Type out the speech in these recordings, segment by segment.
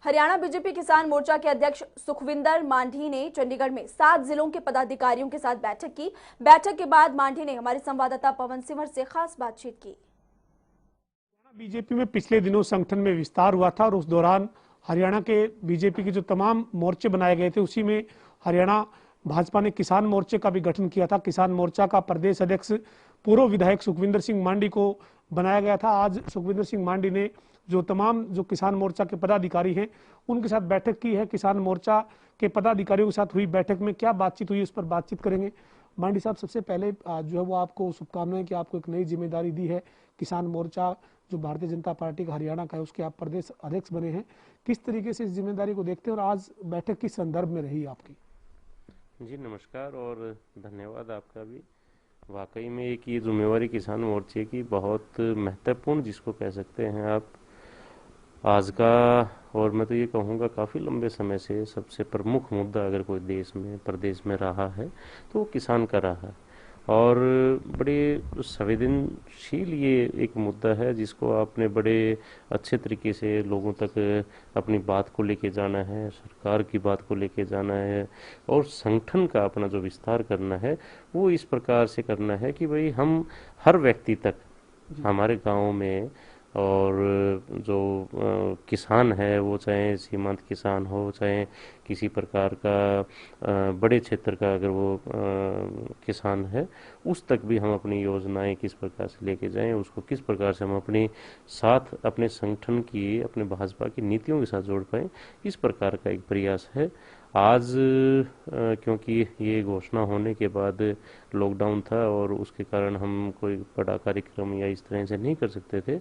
Haryana BJP किसान मोर्चा के अध्यक्ष सुखविंदर मांझी ने चंडीगढ़ में 7 जिलों के पदाधिकारियों के साथ बैठक की। बैठक के बाद मांझी ने हमारे संवाददाता पवन सिमर से खास बातचीत की। बीजेपी में पिछले दिनों संगठन में विस्तार हुआ था और उस दौरान हरियाणा के बीजेपी के जो तमाम मोर्चे बनाए गए थे, उसी में हरियाणा भाजपा ने किसान मोर्चे का भी गठन किया था। किसान मोर्चा का प्रदेश अध्यक्ष पूर्व विधायक सुखविंदर सिंह मांडी को बनाया गया था। आज सुखविंदर सिंह मांडी ने जो किसान मोर्चा के पदाधिकारी हैं उनके साथ बैठक की है। किसान मोर्चा के पदाधिकारियों के साथ हुई बैठक में क्या बातचीत हुई, उस पर बातचीत करेंगे। मांडी साहब, सबसे पहले जो है वो आपको शुभकामनाएं कि आपको एक नई जिम्मेदारी दी है। किसान मोर्चा जो भारतीय जनता पार्टी का हरियाणा का है, उसके आप प्रदेश अध्यक्ष बने हैं। किस तरीके से इस जिम्मेदारी को देखते हैं और आज बैठक किस संदर्भ में रही आपकी? जी नमस्कार और धन्यवाद आपका भी। वाकई में एक ये जिम्मेवारी किसान मोर्चे की बहुत महत्वपूर्ण, जिसको कह सकते हैं आप, आज का और मैं तो ये कहूँगा काफ़ी लंबे समय से सबसे प्रमुख मुद्दा अगर कोई देश में प्रदेश में रहा है तो वो किसान का रहा है। और बड़े संवेदनशील ये एक मुद्दा है जिसको आपने बड़े अच्छे तरीके से लोगों तक अपनी बात को लेके जाना है, सरकार की बात को लेके जाना है और संगठन का अपना जो विस्तार करना है वो इस प्रकार से करना है कि भाई हम हर व्यक्ति तक हमारे गाँव में, और जो किसान है वो चाहे सीमांत किसान हो, चाहे किसी प्रकार का बड़े क्षेत्र का अगर वो किसान है, उस तक भी हम अपनी योजनाएं किस प्रकार से लेके जाएं, उसको किस प्रकार से हम अपने साथ अपने संगठन की, अपने भाजपा की नीतियों के साथ जोड़ पाएं, इस प्रकार का एक प्रयास है। आज क्योंकि ये घोषणा होने के बाद लॉकडाउन था और उसके कारण हम कोई बड़ा कार्यक्रम या इस तरह से नहीं कर सकते थे,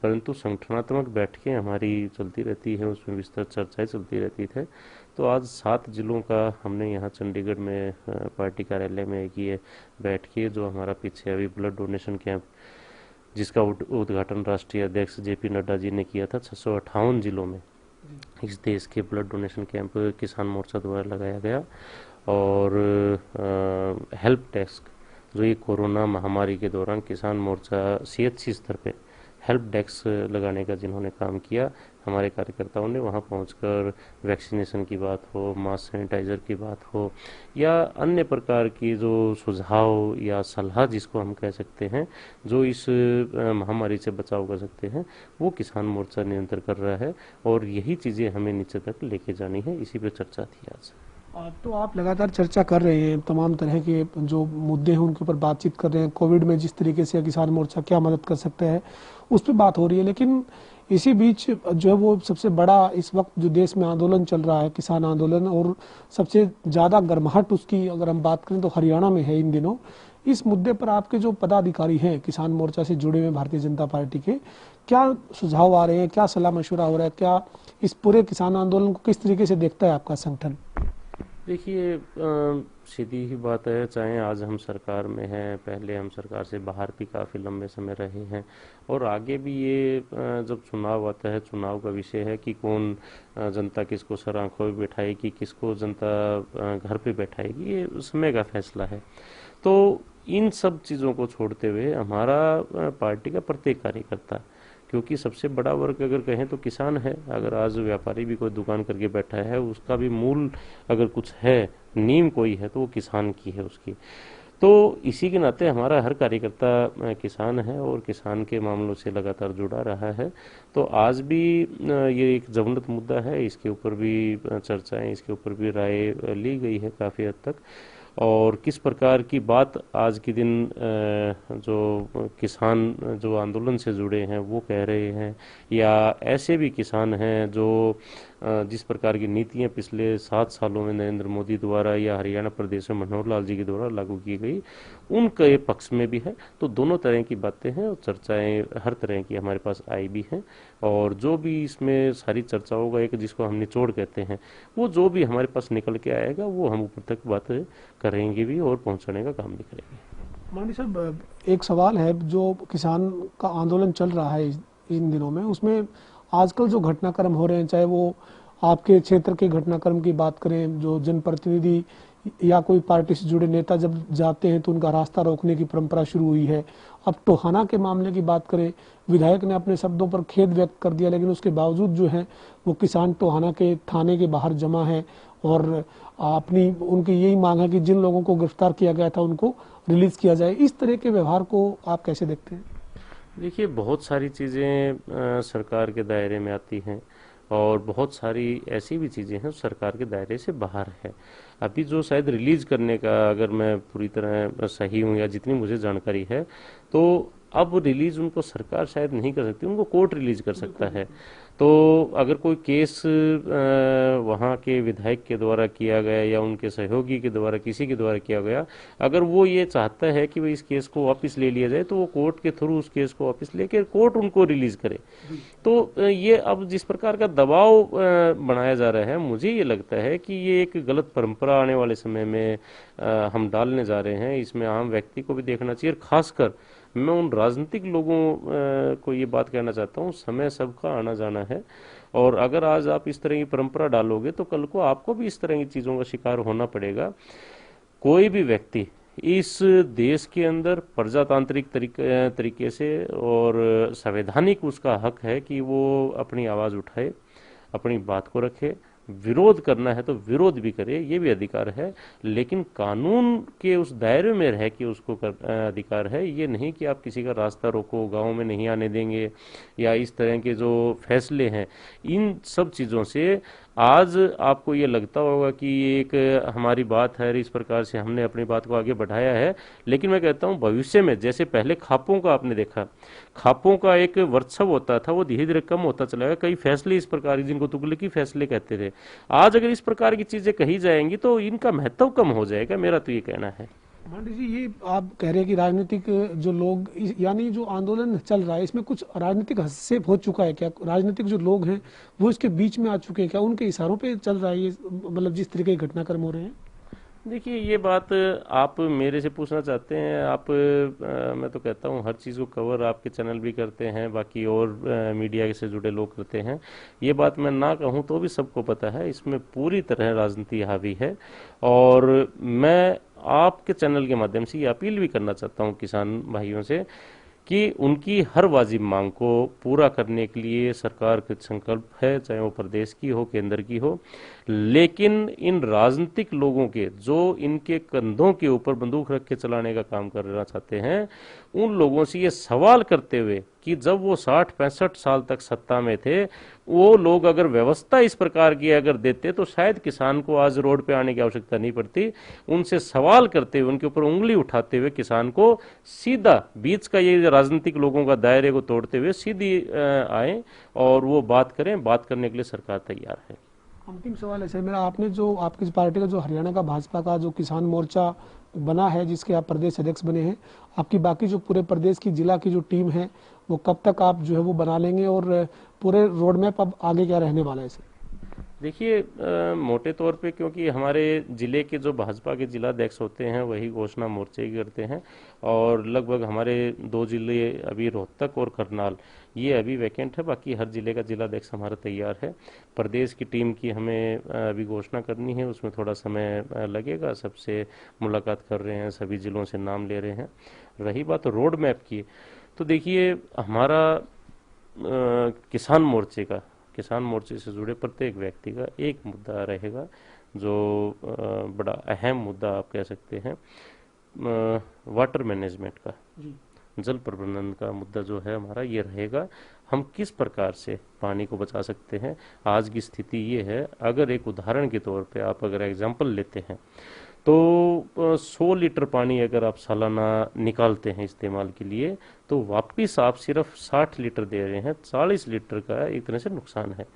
परंतु संगठनात्मक बैठकें हमारी चलती रहती है, उसमें विस्तृत चर्चाएं चलती रहती थे। तो आज 7 जिलों का हमने यहाँ चंडीगढ़ में पार्टी कार्यालय में किए बैठकें, जो हमारा पीछे अभी ब्लड डोनेशन कैंप जिसका उद्घाटन राष्ट्रीय अध्यक्ष जेपी नड्डा जी ने किया था, 658 जिलों में इस देश के ब्लड डोनेशन कैंप किसान मोर्चा द्वारा लगाया गया। और हेल्प डेस्क, जो ये कोरोना महामारी के दौरान किसान मोर्चा CHC स्तर पे हेल्प डेस्क लगाने का जिन्होंने काम किया, हमारे कार्यकर्ताओं ने वहां पहुंचकर वैक्सीनेशन की बात हो, मास्क सैनिटाइजर की बात हो, या अन्य प्रकार की जो सुझाव या सलाह जिसको हम कह सकते हैं, जो इस महामारी से बचाव कर सकते हैं, वो किसान मोर्चा निरंतर कर रहा है और यही चीज़ें हमें नीचे तक लेके जानी है। इसी पे चर्चा थी आज। तो आप लगातार चर्चा कर रहे हैं, तमाम तरह के जो मुद्दे हैं उनके ऊपर बातचीत कर रहे हैं। कोविड में जिस तरीके से किसान मोर्चा क्या मदद कर सकता है उस पर बात हो रही है, लेकिन इसी बीच जो है वो सबसे बड़ा इस वक्त जो देश में आंदोलन चल रहा है, किसान आंदोलन, और सबसे ज़्यादा गर्माहट उसकी अगर हम बात करें तो हरियाणा में है इन दिनों। इस मुद्दे पर आपके जो पदाधिकारी हैं किसान मोर्चा से जुड़े हुए भारतीय जनता पार्टी के, क्या सुझाव आ रहे हैं, क्या सलाह मशवरा हो रहा है, क्या इस पूरे किसान आंदोलन को किस तरीके से देखता है आपका संगठन? देखिए, सीधी ही बात है, चाहे आज हम सरकार में हैं, पहले हम सरकार से बाहर भी काफ़ी लंबे समय रहे हैं और आगे भी ये जब चुनाव आता है, चुनाव का विषय है कि कौन जनता किसको सर आंखों में बैठाएगी, किसको जनता घर पे बैठाएगी, ये समय का फैसला है। तो इन सब चीज़ों को छोड़ते हुए हमारा पार्टी का प्रत्येक कार्यकर्ता, क्योंकि सबसे बड़ा वर्ग अगर कहें तो किसान है। अगर आज व्यापारी भी कोई दुकान करके बैठा है, उसका भी मूल अगर कुछ है, नींव कोई है, तो वो किसान की है उसकी। तो इसी के नाते हमारा हर कार्यकर्ता किसान है और किसान के मामलों से लगातार जुड़ा रहा है। तो आज भी ये एक ज्वलंत मुद्दा है, इसके ऊपर भी चर्चाएं, इसके ऊपर भी राय ली गई है काफ़ी हद तक। और किस प्रकार की बात आज के दिन जो किसान जो आंदोलन से जुड़े हैं वो कह रहे हैं, या ऐसे भी किसान हैं जो जिस प्रकार की नीतियां पिछले 7 सालों में नरेंद्र मोदी द्वारा या हरियाणा प्रदेश में मनोहर लाल जी के द्वारा लागू की गई, उनके पक्ष में भी है। तो दोनों तरह की बातें हैं और चर्चाएं हर तरह की हमारे पास आई भी हैं। और जो भी इसमें सारी चर्चाओं का एक जिसको हम निचोड़ कहते हैं, वो जो भी हमारे पास निकल के आएगा वो हम ऊपर तक बात करेंगे भी और पहुंचाने का काम भी करेंगे। मांडी साहब, एक सवाल है, जो किसान का आंदोलन चल रहा है इन दिनों में, उसमें आजकल जो घटनाक्रम हो रहे हैं, चाहे वो आपके क्षेत्र के घटनाक्रम की बात करें, जो जनप्रतिनिधि या कोई पार्टी से जुड़े नेता जब जाते हैं तो उनका रास्ता रोकने की परंपरा शुरू हुई है। अब टोहाना के मामले की बात करें, विधायक ने अपने शब्दों पर खेद व्यक्त कर दिया, लेकिन उसके बावजूद जो है वो किसान टोहाना के थाने के बाहर जमा है और अपनी उनकी यही मांग है कि जिन लोगों को गिरफ्तार किया गया था उनको रिलीज किया जाए। इस तरह के व्यवहार को आप कैसे देखते हैं? देखिए, बहुत सारी चीज़ें सरकार के दायरे में आती हैं और बहुत सारी ऐसी भी चीज़ें हैं जो सरकार के दायरे से बाहर है। अभी जो शायद रिलीज करने का, अगर मैं पूरी तरह सही हूँ या जितनी मुझे जानकारी है, तो अब रिलीज उनको सरकार शायद नहीं कर सकती, उनको कोर्ट रिलीज कर सकता है। तो अगर कोई केस वहाँ के विधायक के द्वारा किया गया या उनके सहयोगी के द्वारा, किसी के द्वारा किया गया, अगर वो ये चाहता है कि भाई इस केस को वापस ले लिया जाए, तो वो कोर्ट के थ्रू उस केस को वापस लेकर कोर्ट उनको रिलीज करे। तो ये अब जिस प्रकार का दबाव बनाया जा रहा है, मुझे ये लगता है कि ये एक गलत परंपरा आने वाले समय में हम डालने जा रहे हैं। इसमें आम व्यक्ति को भी देखना चाहिए और खासकर मैं उन राजनीतिक लोगों को ये बात कहना चाहता हूँ, समय सबका आना जाना है और अगर आज आप इस तरह की परंपरा डालोगे तो कल को आपको भी इस तरह की चीज़ों का शिकार होना पड़ेगा। कोई भी व्यक्ति इस देश के अंदर प्रजातांत्रिक तरीके से और संवैधानिक उसका हक है कि वो अपनी आवाज़ उठाए, अपनी बात को रखे, विरोध करना है तो विरोध भी करे, ये भी अधिकार है। लेकिन कानून के उस दायरे में रह के उसको अधिकार है, ये नहीं कि आप किसी का रास्ता रोको, गांव में नहीं आने देंगे या इस तरह के जो फैसले हैं, इन सब चीज़ों से आज आपको ये लगता होगा कि ये एक हमारी बात है, इस प्रकार से हमने अपनी बात को आगे बढ़ाया है। लेकिन मैं कहता हूँ भविष्य में, जैसे पहले खापों का आपने देखा, खापों का एक वर्चस्व होता था, वो धीरे धीरे कम होता चला गया। कई फैसले इस प्रकार जिनको तुगलकी फैसले कहते थे, आज अगर इस प्रकार की चीजें कही जाएंगी तो इनका महत्व कम हो जाएगा, मेरा तो ये कहना है। मांडे जी, ये आप कह रहे हैं कि राजनीतिक जो लोग यानी जो आंदोलन चल रहा है इसमें कुछ राजनीतिक हस्तक्षेप हो चुका है क्या? राजनीतिक जो लोग हैं वो इसके बीच में आ चुके हैं क्या? उनके इशारों पे चल रहा है ये, मतलब जिस तरीके के घटनाक्रम हो रहे हैं? देखिए, ये बात आप मेरे से पूछना चाहते हैं, आप मैं तो कहता हूँ हर चीज़ को कवर आपके चैनल भी करते हैं, बाकी और मीडिया से जुड़े लोग करते हैं। ये बात मैं ना कहूँ तो भी सबको पता है, इसमें पूरी तरह राजनीति हावी है। और मैं आपके चैनल के माध्यम से ये अपील भी करना चाहता हूँ किसान भाइयों से कि उनकी हर वाजिब मांग को पूरा करने के लिए सरकार का संकल्प है, चाहे वो प्रदेश की हो, केंद्र की हो। लेकिन इन राजनीतिक लोगों के जो इनके कंधों के ऊपर बंदूक रख के चलाने का काम करना चाहते हैं, उन लोगों से ये सवाल करते हुए कि जब वो 60-65 साल तक सत्ता में थे, वो लोग अगर व्यवस्था इस प्रकार की अगर देते तो शायद किसान को आज रोड पे आने की आवश्यकता नहीं पड़ती। उनसे सवाल करते हुए, उनके ऊपर उंगली उठाते हुए किसान को सीधा बीच का ये राजनीतिक लोगों का दायरे को तोड़ते हुए सीधी आए और वो बात करें। बात करने के लिए सरकार तैयार है। अंतिम सवाल है सर मेरा, आपने जो आपकी पार्टी का जो हरियाणा का भाजपा का जो किसान मोर्चा बना है, जिसके आप प्रदेश अध्यक्ष बने हैं, आपकी बाकी जो पूरे प्रदेश की जिला की जो टीम है वो कब तक आप जो है वो बना लेंगे और पूरे रोड मैप अब आगे क्या रहने वाला है सर? देखिए, मोटे तौर पे क्योंकि हमारे जिले के जो भाजपा के जिला अध्यक्ष होते हैं वही घोषणा मोर्चे की करते हैं और लगभग हमारे 2 जिले अभी रोहतक और करनाल ये अभी वैकेंट है। बाकी हर जिले का जिला अध्यक्ष हमारा तैयार है। प्रदेश की टीम की हमें अभी घोषणा करनी है, उसमें थोड़ा समय लगेगा। सबसे मुलाकात कर रहे हैं, सभी जिलों से नाम ले रहे हैं। रही बात रोड मैप की, तो देखिए हमारा किसान मोर्चे से जुड़े प्रत्येक व्यक्ति का एक मुद्दा रहेगा जो बड़ा अहम मुद्दा आप कह सकते हैं, वाटर मैनेजमेंट का, जल प्रबंधन का मुद्दा जो है हमारा ये रहेगा। हम किस प्रकार से पानी को बचा सकते हैं। आज की स्थिति ये है, अगर एक उदाहरण के तौर पे आप अगर एग्जांपल लेते हैं तो 100 लीटर पानी अगर आप सालाना निकालते हैं इस्तेमाल के लिए, तो वापिस आप सिर्फ 60 लीटर दे रहे हैं। 40 लीटर का एक तरह से नुकसान है।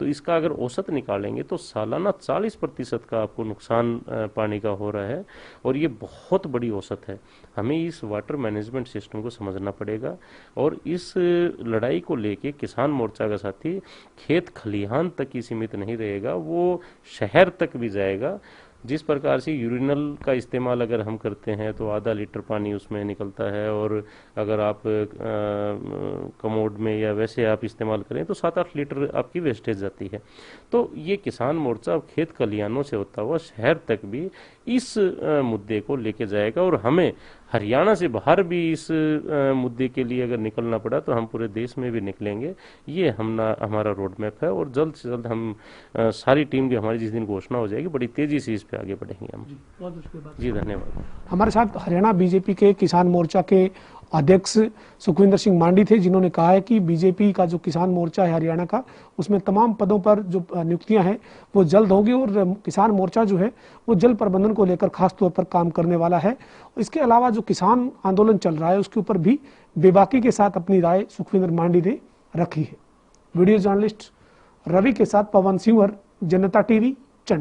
तो इसका अगर औसत निकालेंगे तो सालाना 40% का आपको नुकसान पानी का हो रहा है और ये बहुत बड़ी औसत है। हमें इस वाटर मैनेजमेंट सिस्टम को समझना पड़ेगा और इस लड़ाई को लेके किसान मोर्चा का साथी खेत खलिहान तक ही सीमित नहीं रहेगा, वो शहर तक भी जाएगा। जिस प्रकार से यूरिनल का इस्तेमाल अगर हम करते हैं तो आधा लीटर पानी उसमें निकलता है, और अगर आप कमोड में या वैसे आप इस्तेमाल करें तो 7-8 लीटर आपकी वेस्टेज जाती है। तो ये किसान मोर्चा अब खेत खलिहानों से होता हुआ शहर तक भी इस मुद्दे को लेके जाएगा, और हमें हरियाणा से बाहर भी इस मुद्दे के लिए अगर निकलना पड़ा तो हम पूरे देश में भी निकलेंगे। ये हमारा रोड मैप है, और जल्द से जल्द हम सारी टीम की हमारी जिस दिन घोषणा हो जाएगी बड़ी तेजी से इस पे आगे बढ़ेंगे हम। जी धन्यवाद। हमारे साथ हरियाणा बीजेपी के किसान मोर्चा के अध्यक्ष सुखविंदर सिंह मांडी थे, जिन्होंने कहा है कि बीजेपी का जो किसान मोर्चा है हरियाणा का, उसमें तमाम पदों पर जो नियुक्तियां हैं वो जल्द होगी, और किसान मोर्चा जो है वो जल प्रबंधन को लेकर खास तौर पर काम करने वाला है। इसके अलावा जो किसान आंदोलन चल रहा है उसके ऊपर भी बेबाकी के साथ अपनी राय सुखविंदर मांडी ने रखी है। वीडियो जर्नलिस्ट रवि के साथ पवन सिंह, जनता टीवी,